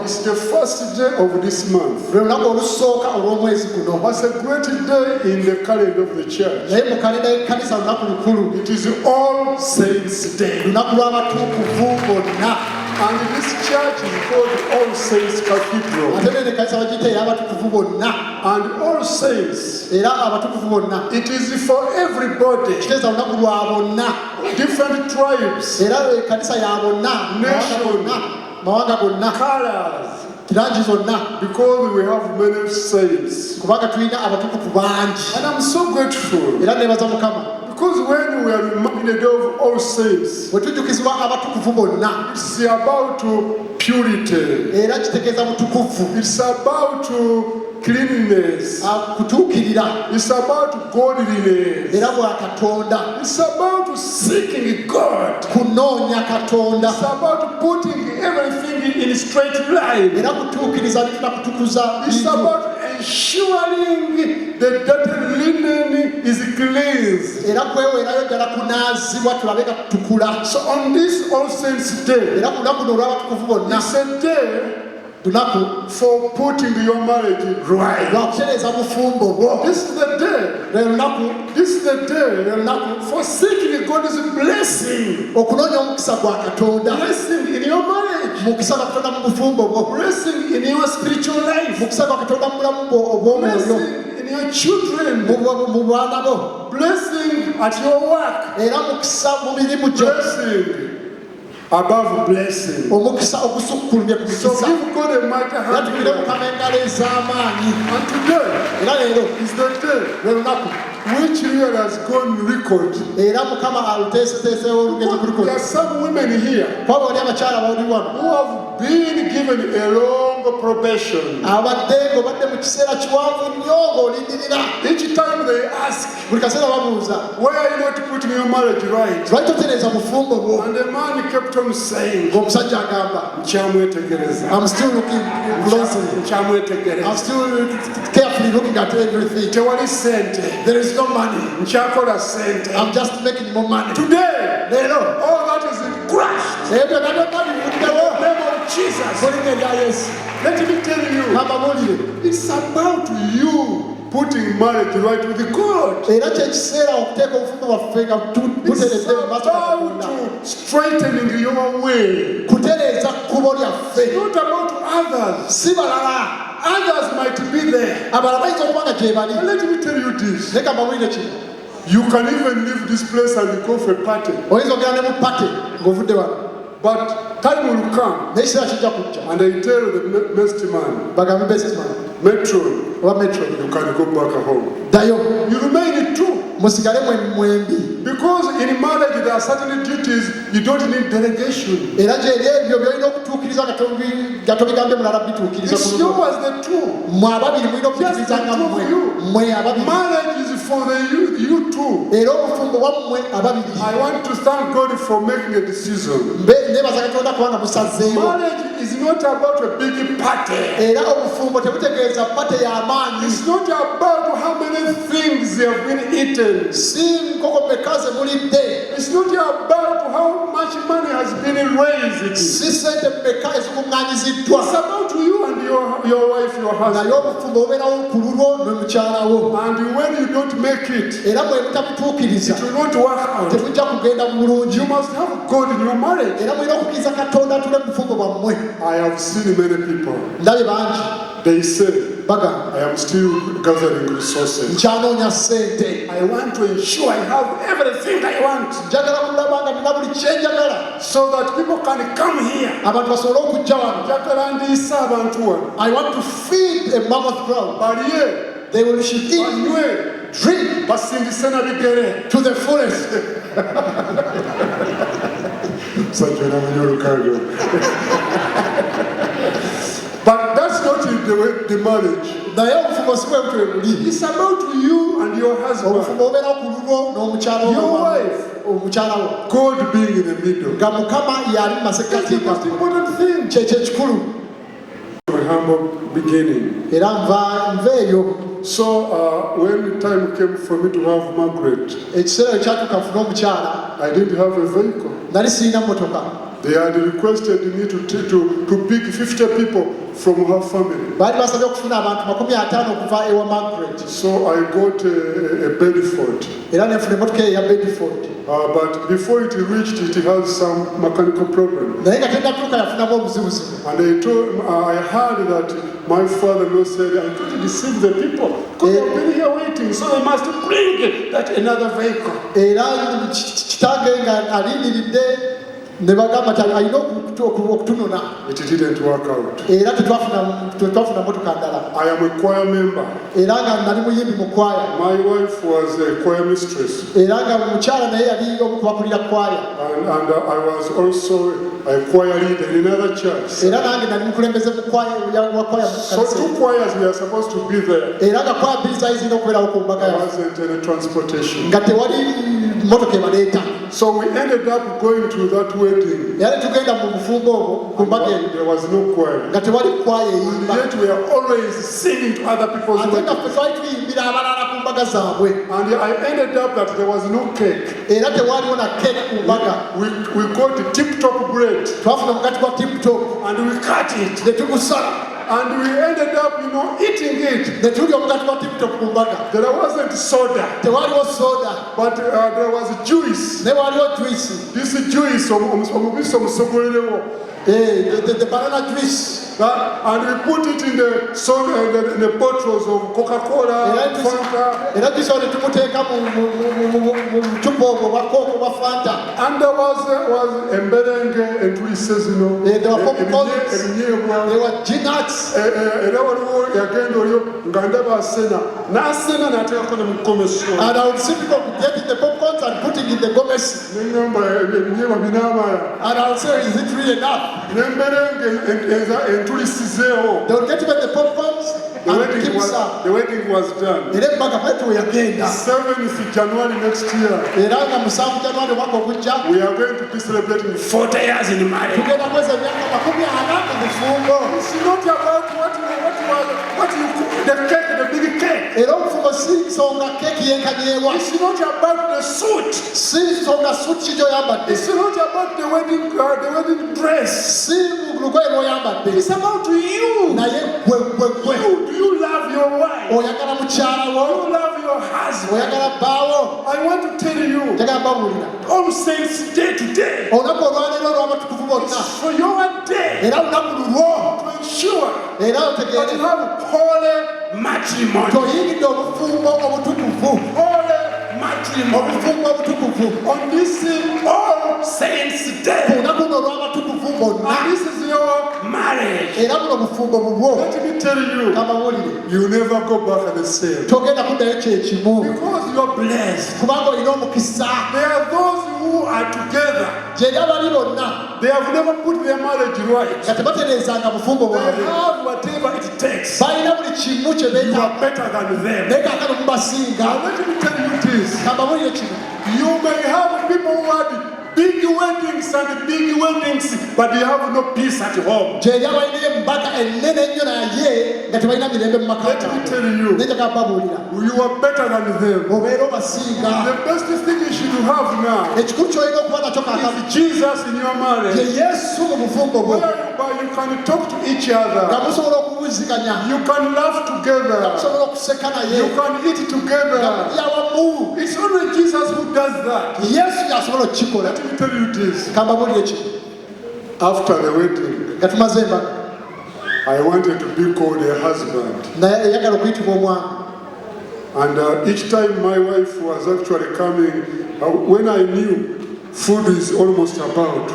It's the first day of this month. What's a great day in the calendar of the church? It is All Saints Day. And this church is called All Saints Cathedral. And All Saints, it is for everybody. Different tribes, nations, colors. Because we have many saints. And I'm so grateful. Because when we are in the day of All Saints, it's about purity. It's about cleanliness. It's about godliness. It's about seeking God. It's about putting everything in a straight line. It's about ensuring the dirty linen is cleansed. So on this All Saints Day, it's a day for putting your marriage right. This is the day. This is the day for seeking God's blessing. Blessing in your marriage. Blessing in your spiritual life. Blessing in your children. Blessing at your work. Blessing above blessing. So give God a mighty hand. And today is the day which year has gone record. There are some women here who have been given a long probation. Each time they ask, why are you not putting your marriage right? And the man kept on saying, I'm still looking closely. I'm still carefully looking at everything. There is no money. I'm just making more money. Today, all that is crushed. In the name of Jesus. Let me tell you, it's about you putting marriage right with God. It's about straightening your way. It's not about others. Others might be there. But let me tell you this. You can even leave this place and go for a party. But time will come. And I tell the best man, Metro, you can go back home. You remain true. Because in marriage there are certain duties you don't need delegation. It's yours the truth. Just the two of you. Marriage is for you two. I want to thank God for making a decision. Marriage is not about a big party. It's not about how many things they have been eaten. It's not about how much money has been raised. It's about you and your wife, your husband. And when you don't make it, it will not work out. You must have God in your marriage. I have seen many people. They say, I am still gathering resources. I want to ensure I have everything I want. So that people can come here. I want to feed a mammoth crowd. But yeah, they will should eat, drink, to the fullest. But that's not the marriage. It's about you and your husband, your wife, God being in the middle. That's the most important thing. A humble beginning. So when the time came for me to have Margaret, I didn't have a vehicle. They had requested me to pick 50 people from her family. So I got a Bedford. But before it reached, it has some mechanical problem. And I heard that my father-in-law said, I couldn't deceive the people because they've been here waiting, so they must bring that another vehicle. It didn't work out. I am a choir member. My wife was a choir mistress. And I was also a choir leader in another church. So 2 choirs were supposed to be there. There wasn't any transportation. So we ended up going to that wedding. There was no choir. And yet we are always singing to other people's weddings. And I ended up that there was no cake. We got the tip-top bread. And we cut it. And we ended up, eating it. There wasn't soda. But there was juice. This juice, the banana juice. And we put it in the bottles of Coca-Cola, Fanta. And there was embaga and twists, there were Gnuts. And I would see people getting the popcorns and putting in the gomesi. And I would say, is it really enough? They would get even the popcorns. The wedding was done. 7th January next year. We are going to be celebrating 40 years in marriage. It's not about what you the cake, the big cake. It's not about the suit. It's not about the wedding dress. It's about you. Do you love your wife? Do you love your husband? I want to tell you, All Saints Day today, it's for your day to ensure that you have holy matrimony. Holy matrimony on this All Saints Day. And this is your marriage. Let me tell you, you never go back and say, because you are blessed. There are those who are together. They have never put their marriage right. They have whatever it takes. You are better than them. Now let me tell you this. You may have people who are big weddings and big weddings, but you have no peace at home. Let me tell you, you are better than them. The best thing you should have now is Jesus in your marriage. Whereby you can talk to each other. You can laugh together. You can eat together. It's only Jesus who does that. Let me tell you this. After the wedding, I wanted to be called a husband. And each time my wife was actually coming, when I knew food is almost about,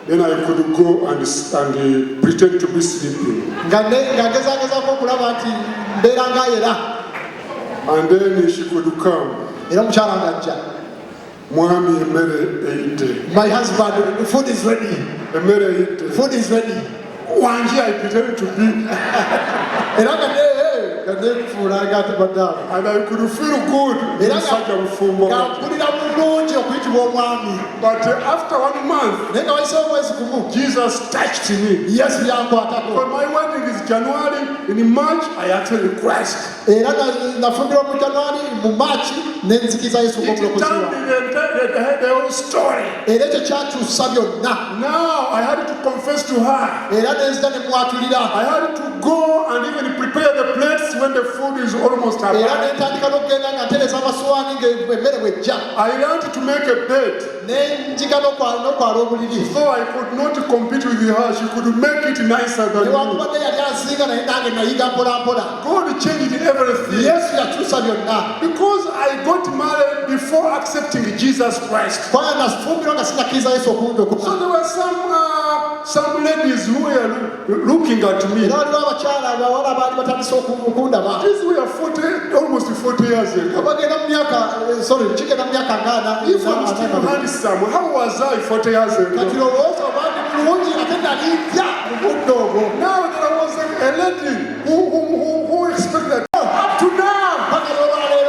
then I could go and pretend to be sleeping. And then she could come. My husband, food is ready. Food is ready. One year I pretended to be. And I could feel good omusajja bufumbo. But after 1 month, Jesus touched me. Yes, When my wedding is January, in March I actually crashed. It turned the whole story. Now I had to confess to her. I had to go and even prepare the plates when the food is almost arrived. I learned to make a bed. So I could not compete with her. She could make it nicer than me. God changed everything. Because I got married before accepting Jesus Christ. So there were some ladies who were looking at me. These were almost 40 years ago. If I'm still handsome, how was I 40 years ago? Now there was a lady who expected up to now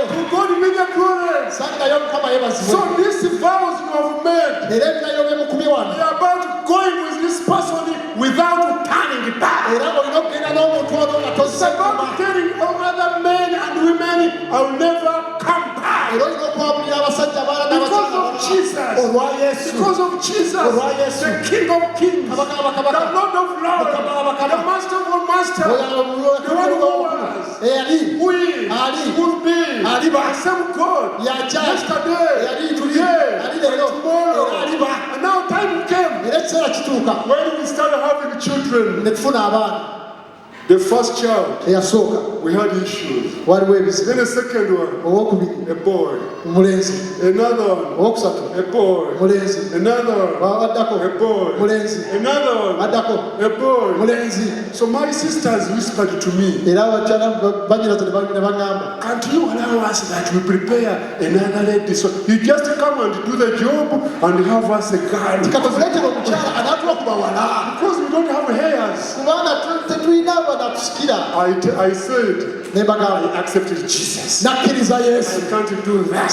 to God be the glory. So these vows you have made, they are about going with this person without turning back. It's about telling all other men and women, I will never come back. Because of Jesus. Because of Jesus. The King of Kings. The Lord of Lords. The Master of all Masters. The one who was. Who is. Who will be. The same God. Yesterday. Today. And tomorrow. And now time came. When we started having children. The first child, we had issues. Then the second one, a boy. Another one, a boy. Another one, a boy. Another one, a boy. So my sisters whispered to me, can't you allow us that we prepare another lady? So you just come and do the job and have us a girl. Because we don't have hairs. I said, I accepted Jesus. I can't do that.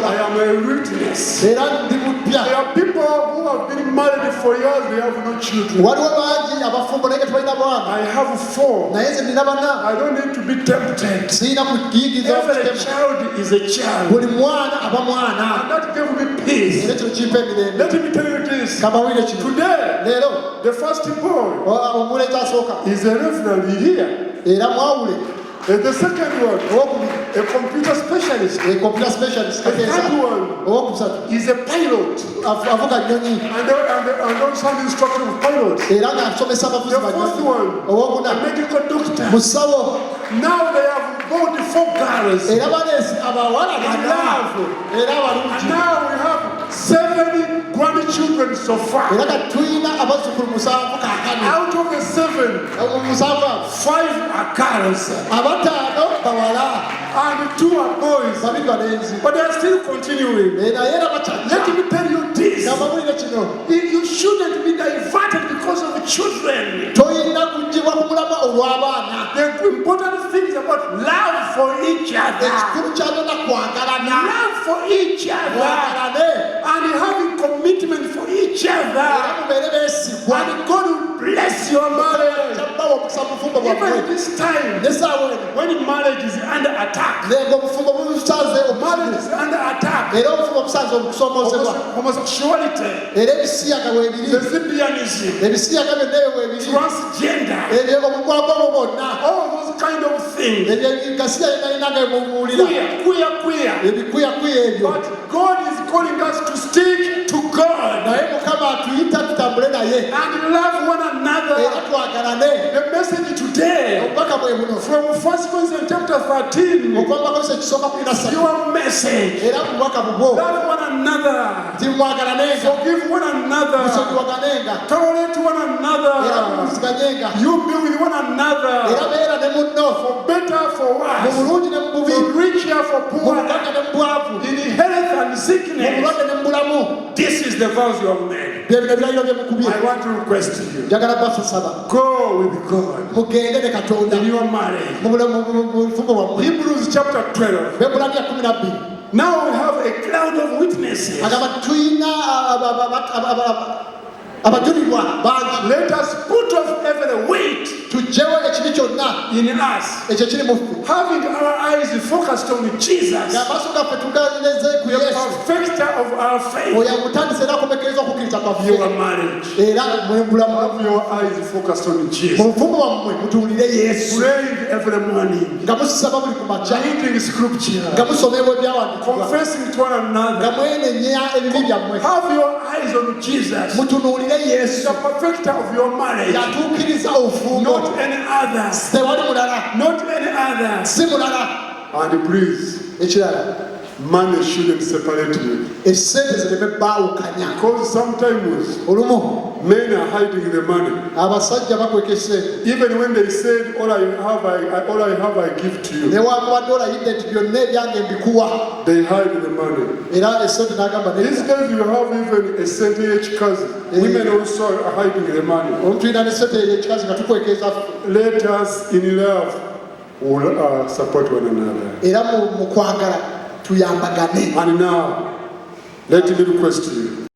I am a witness. There are people who have been married for years, they have no children. I have 4. I don't need to be tempted. Every child is a child. And that gave me peace. Let me tell you this. Today, the first born is a reverend here. And the second one, a computer specialist. The third one is a pilot. And also an instructor of pilots. The fourth one, a medical doctor. Now they have bought 4 girls. And now we have 7 grandchildren so far. Out of the 7, 5 are girls. And 2 are boys. But they are still continuing. Let me tell you this. You shouldn't be diverted because of children. The important thing is about love for each other. Love for each other. And having commitment for each other. And God will bless your marriage. Even this time, when marriage is under attack, marriage is under attack. Homosexuality, lesbianism, transgender, all those kind of things. Queer. But God is calling us to stick to God and love one another. The message today from 1 Corinthians chapter 13, your message, love one another, forgive one another, tolerate one another, you be with one another, for better, for worse, for richer, for poor, in health and sickness. This is is the vows you have made. I want to request you. Go with God in your marriage. Hebrews chapter 12. Now we have a cloud of witnesses. Let us put off every weight in us, having our eyes focused on Jesus, the perfecter of our faith. Your marriage, have your eyes focused on Jesus. Praying every morning, reading scripture, confessing to one another. Have your eyes on Jesus, the perfecter of your marriage, not any other, not any other. And please, money shouldn't separate you, because sometimes men are hiding the money. Even when they said, all I have I give to you, they hide the money. These days you have even a tekyetagiisa. Women also are hiding the money. Let us in love will support one another. And now, let me request you.